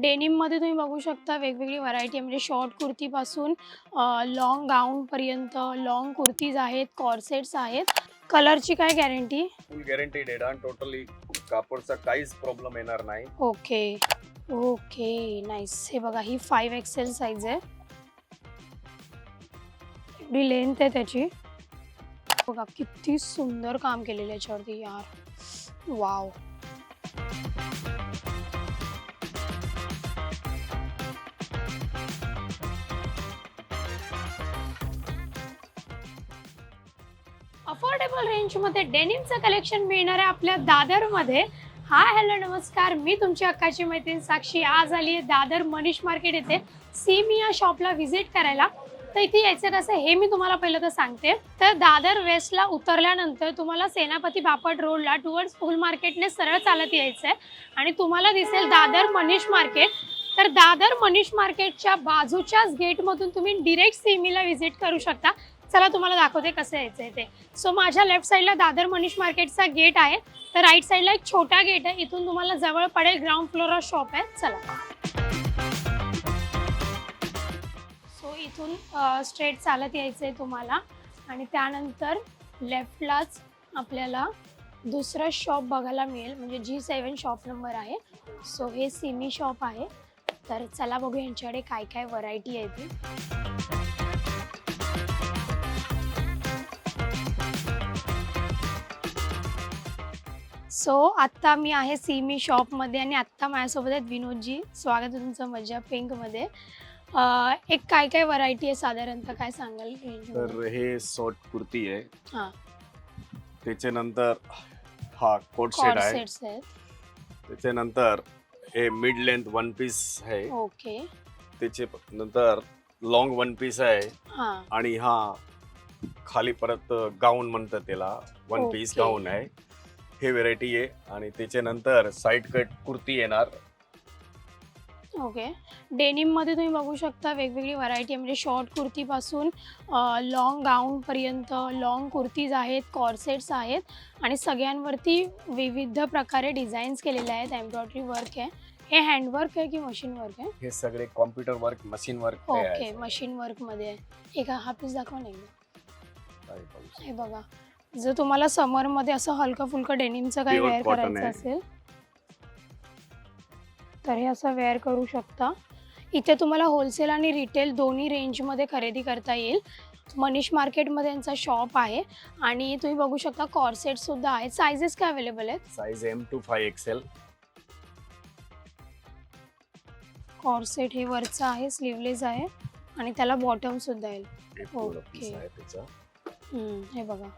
Denim मध्ये तुम्ही बघू शकता वेगवेगळी व्हरायटी म्हणजे शॉर्ट कुर्तीपासून लॉंग गाऊन पर्यंत लॉंग कुर्तीज आहेत, कॉर्सेट्स आहेत. कलरची काय गॅरंटी? फुल गॅरंटीड आहे आणि टोटली कापडचा काहीच प्रॉब्लेम येणार नाही. Okay okay nice. हे बघा ही 5XL साईज आहे. एवढी लेंथ आहे त्याची. बघा किती सुंदर काम केलेलं याच्यावरती यार. वाव. अफोर्डेबल रेंजमध्ये डेनिमचं कलेक्शन मिळणार आहे आपल्या दादरमध्ये. हाय हॅलो नमस्कार, मी तुमची हक्काची मैत्रीण साक्षी आज आली आहे दादर मनीष मार्केट येथे सीमी या शॉपला व्हिजिट करायला. तर इथे यायचं कसं हे मी तुम्हाला पहिलं तर सांगते. तर दादर वेस्टला उतरल्यानंतर तुम्हाला सेनापती बापट रोडला टुवर्ड्स फुल मार्केटने सरळ चालत यायचं आहे आणि तुम्हाला दिसेल दादर मनीष मार्केट. तर दादर मनीष मार्केटच्या बाजूच्याच गेटमधून तुम्ही डिरेक्ट सीमीला व्हिजिट करू शकता. चला तुम्हाला दाखवते कसं यायचं आहे ते. सो माझ्या लेफ्ट साईडला दादर मनीष मार्केटचा गेट आहे, तर राईट साईडला एक छोटा गेट आहे. इथून तुम्हाला जवळ पडेल ग्राउंड फ्लोअरवर शॉप आहे. चला सो इथून स्ट्रेट चालत यायचं आहे तुम्हाला आणि त्यानंतर लेफ्टलाच आपल्याला दुसरं शॉप बघायला मिळेल म्हणजे G7 शॉप नंबर आहे. सो हे सीमी शॉप आहे. तर चला बघू यांच्याकडे काय काय व्हरायटी आहे ती. सो आत्ता मी आहे सीमी शॉपमध्ये आणि आत्ता माझ्यासोबत आहेत विनोदजी. स्वागत आहे तुमचं मज्जा पिंकमध्ये. एक काय काय व्हरायटी आहे साधारणतः काय सांगाल? तर हे शॉर्ट कुर्ती आहे. हां त्याच्यानंतर हा कोट सेट आहे. कॉर्सेट्स आहेत. त्याच्यानंतर हे मिड लेंथ वन पीस आहे. ओके. त्याचे नंतर लॉंग वन पीस आहे हां आणि हा खाली परत गाऊन म्हणतात त्याला, वन पीस ओके. गाऊन आहे. हे व्हेरायटी आहे आणि त्याच्यानंतर साईड कट कुर्ती येणार. ओके. डेनिममध्ये तुम्ही बघू शकता वेगवेगळी व्हरायटी म्हणजे शॉर्ट कुर्तीपासून लॉंग गाऊन पर्यंत लॉंग कुर्तीज आहेत, कॉर्सेट्स आहेत आणि सगळ्यांवरती विविध प्रकारे डिझाईन्स केलेले आहेत. एम्ब्रॉयडरी वर्क आहे. हे हँडवर्क आहे की मशीन वर्क आहे? हे सगळे computer work, machine work okay machine वर्कमध्ये आहे. एका हा पीस दाखवा ना एकदा. हे बघा जर तुम्हाला समरमध्ये असं हलकं फुलकं डेनिमचं काही Pure वेअर cotton करायचं आहे. असेल तर हे असं वेअर करू शकता. इथे तुम्हाला होलसेल आणि रिटेल दोन्ही रेंजमध्ये खरेदी करता येईल. मनीष मार्केटमध्ये यांचा शॉप आहे आणि तुम्ही बघू शकता कॉर्सेटसुद्धा आहेत. सायझेस काय अवेलेबल आहेत? Size M to 5XL. Corset हे वरचं आहे, स्लीवलेस आहे आणि त्याला बॉटम सुद्धा येईल. हे पूर्ण ओके. piece आहे त्याचा. हे बघा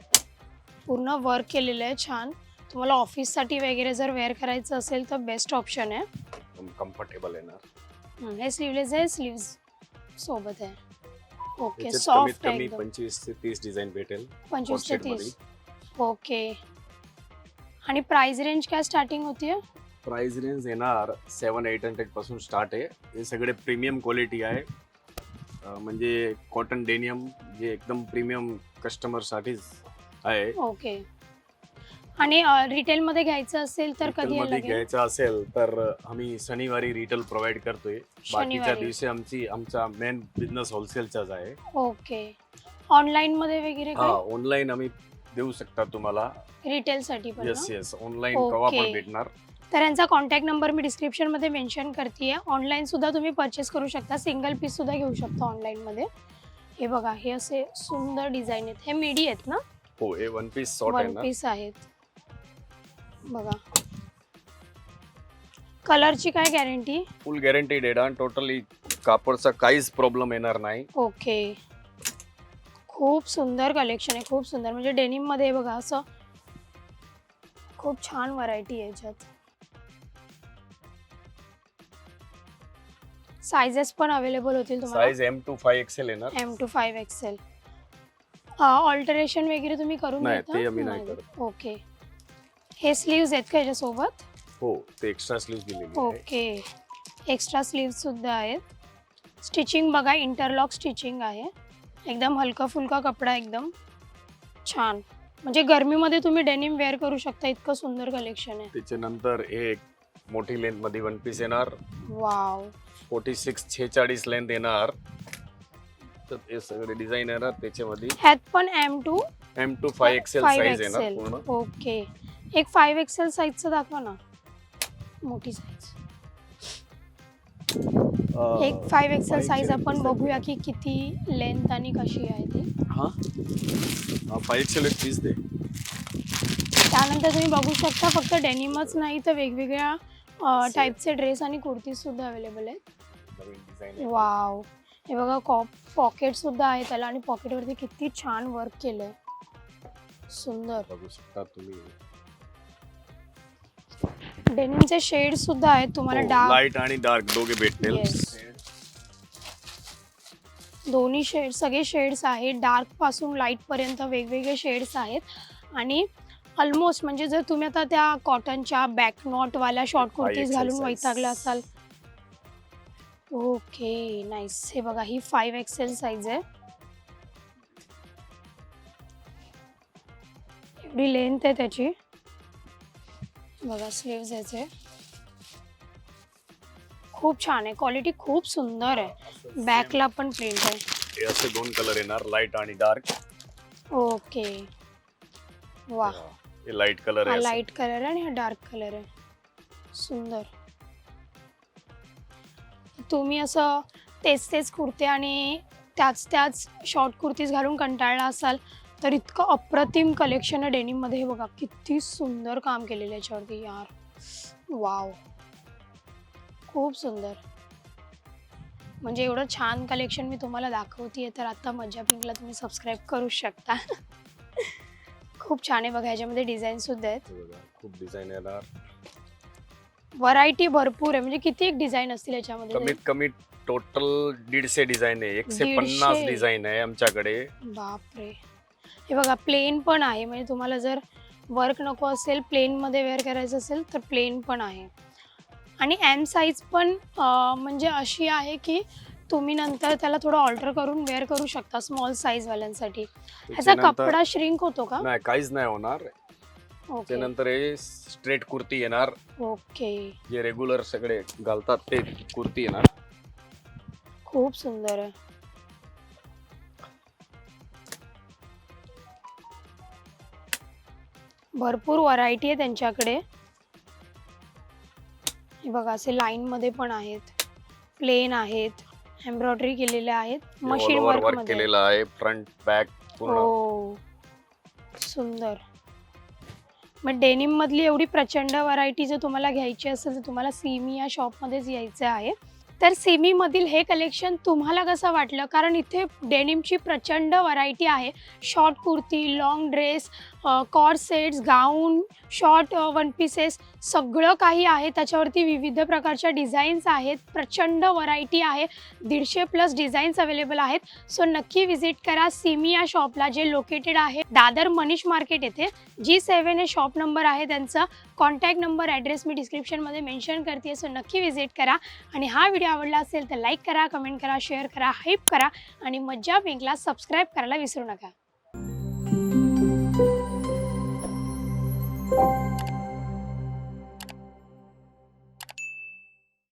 पूर्ण वर्क केलेलं आहे छान. तुम्हाला ऑफिससाठी वगैरे जर वेअर करायचं असेल तर बेस्ट ऑप्शन आहे. कम्फर्टेबल येणार. हे स्लीवलेस आहे, स्लीव्ज सोबत आहे. ओके त्याच्यात कमीत सॉफ्ट आहे कमी एकदम. 25 ते 30 डिझाईन भेटेल. 25 ते Corset 30. ओके. आणि प्राइस रेंज काय स्टार्टिंग होतीये? प्राइस रेंज येणार 700-800 पासून स्टार्ट आहे. हे सगळे प्रीमियम क्वालिटी आहे. म्हणजे कॉटन डेनियम जे एकदम प्रीमियम कस्टमर साठीच आहे. ओके. आणि रिटेलमध्ये घ्यायचं असेल तर कधी मध्ये लागेल? घ्यायचं असेल तर आम्ही शनिवारी रिटेल प्रोव्हाइड करतोय. बाकीच्या शनिवारी. दिवशी आमचा मेन बिझनेस होलसेलचाच आहे. ओके. ऑनलाईनमध्ये वगैरे हा काय ऑनलाईन आम्ही देऊ शकता तुम्हाला. रिटेलसाठी पण येस ना? Yes online okay. कवा पण भेटणार. तर यांचा कॉन्टॅक्ट नंबर मी डिस्क्रिप्शनमध्ये मेन्शन करते. ऑनलाईन सुद्धा तुम्ही परचेस करू शकता. सिंगल पीस सुद्धा घेऊ शकता ऑनलाईनमध्ये. हे बघा हे असे सुंदर डिझाईन आहेत. हे मिडी आहेत ना? हो हे वन पीस शॉर्ट आहे वन ना. पीस आहेत. बघा कलरची काय गॅरंटी? फुल गॅरंटीड आहे आणि टोटली कापडचा काहीच प्रॉब्लेम येणार नाही. ओके. खूप सुंदर कलेक्शन आहे, खूप सुंदर. म्हणजे डेनिममध्ये बघा असं खूप छान व्हरायटी आहे याच्यात. सायझेस पण अवेलेबल होतील तुम्हाला. साईज M to 5XL येणार. M to 5XL. ऑल्टरेशन वगैरे तुम्ही करून नाही, देता? ते आम्ही नाही करत. ओके. हे स्लीव्ज आहेत का याच्यासोबत? हो ते एक्स्ट्रा स्लीव्ह दिलेली आहे. ओके. एक्स्ट्रा स्लीव्ज सुद्धा आहेत. स्टिचिंग बघा इंटरलॉक स्टिचिंग आहे. एकदम हलका फुलका कपडा एकदम छान. म्हणजे गरमीमध्ये तुम्ही डेनिम वेअर करू शकता. इतकं सुंदर कलेक्शन आहे. त्याच्यानंतर एक मोठी लेंथ मध्ये वन पीस येणार. वाव 46 लेंथ येणार. तर हे सगळे डिझाईन येणार त्याच्यामध्ये. ह्यात पण M2 5XL साईज येणार पूर्ण. ओके, एक 5XL साईजचं दाखवा ना, मोठी साईज. एक 5XL साईज आपण बघूया की किती लेंथ आणि कशी आहे ती. हा 5XL एक पीस दे. त्यानंतर तुम्ही बघू शकता फक्त डेनिमच नाही तर वेगवेगळ्या टाईपचे ड्रेस आणि कुर्तीज सुद्धा अवेलेबल आहेत. नवीन डिझाईन. वाव, हे बघा पॉकेट सुद्धा आहे त्याला आणि पॉकेटवरती किती छान वर्क केलंय, सुंदर. बघू शकता तुम्ही. डेनिमचे शेड सुद्धा आहेत तुम्हाला, डार्क लाईट आणि डार्क दोघे भेटतील. दोन्ही शेड, सगळे शेड्स आहेत, डार्क पासून लाईट पर्यंत वेगवेगळे शेड्स आहेत. आणि ऑलमोस्ट म्हणजे जर तुम्ही आता त्या कॉटनच्या बॅक नॉट वाल्या शॉर्ट कुर्तीज घालून वैतागला असाल. Okay nice. हे बघा ही 5XL साईज आहे. एवढी लेंथ आहे त्याची. बघा स्लीव्ज याचे खूप छान आहे, क्वालिटी खूप सुंदर आहे. बॅकला पण प्रिंट आहे. हे असे दोन कलर येणार, लाईट आणि डार्क. ओके वा, हे लाईट कलर हा आहे. लाईट कलर आहे आणि हा डार्क कलर आहे, सुंदर. तुम्ही असं तेच कुर्ते आणि त्याच शॉर्ट कुर्तीज घालून कंटाळला असाल तर इतकं अप्रतिम कलेक्शन आहे डेनिम मध्ये. हे बघा किती सुंदर काम केलेलं आहे याच्यावरती यार. वाव, खूप सुंदर. म्हणजे एवढं छान कलेक्शन मी तुम्हाला दाखवतेय तर आता मज्जा पिंकला तुम्ही सबस्क्राईब करू शकता. खूप छान आहे बघा, ह्याच्यामध्ये डिझाईन सुद्धा आहेत. खूप डिझाईन येणार, व्हरायटी भरपूर आहे. म्हणजे किती एक डिझाईन असतील याच्यामध्ये? कमीत कमी टोटल 150 डिझाईन आहे. 150 डिझाईन आहे आमच्याकडे. बापरे. हे बघा प्लेन पण आहे, म्हणजे तुम्हाला जर वर्क नको असेल, प्लेन मध्ये वेअर करायचं असेल तर प्लेन पण आहे. आणि M साईज पण म्हणजे अशी आहे की तुम्ही नंतर त्याला थोडं ऑल्टर करून वेअर करू शकता स्मॉल साईज वाल्यांसाठी. ह्याचा कपडा श्रिंक होतो का? नाही, काहीच नाही होणार. त्यानंतर हे स्ट्रेट कुर्ती येणार. ओके, जे रेग्युलर सगळे घालतात ते कुर्ती येणार. खूप सुंदर आहे. भरपूर व्हरायटी आहे त्यांच्याकडे. हे बघा असे लाईन मध्ये पण आहेत, प्लेन आहेत, एम्ब्रॉयडरी केलेले आहेत, मशीन वर्क मध्ये केलेलं आहे. फ्रंट बॅक पूर्ण. हो सुंदर. मग डेनिम मधली एवढी प्रचंड व्हरायटी जर तुम्हाला घ्यायची असेल तर तुम्हाला सीमी या शॉपमध्येच यायचं आहे. तर सीमी मधील हे कलेक्शन तुम्हाला कसं वाटलं? कारण इथे डेनिमची प्रचंड व्हरायटी आहे. Short kurti, long dress, cord sets, gown, short one pieces सगळं काही आहे. त्याच्यावरती विविध प्रकारच्या डिझाईन्स आहेत, प्रचंड व्हरायटी आहे. 150+ डिझाईन्स अवेलेबल आहेत. सो नक्की व्हिजिट करा सीमी या शॉपला, जे लोकेटेड आहे दादर मनीष मार्केट येथे. G7 हे शॉप नंबर आहे त्यांचा. कॉन्टॅक्ट नंबर, ॲड्रेस मी डिस्क्रिप्शनमध्ये मेन्शन करते. सो नक्की व्हिजिट करा. आणि हा व्हिडिओ आवडला असेल तर लाईक करा, कमेंट करा, शेअर करा, हाईप करा आणि मज्जा पिंकला सबस्क्राईब करायला विसरू नका.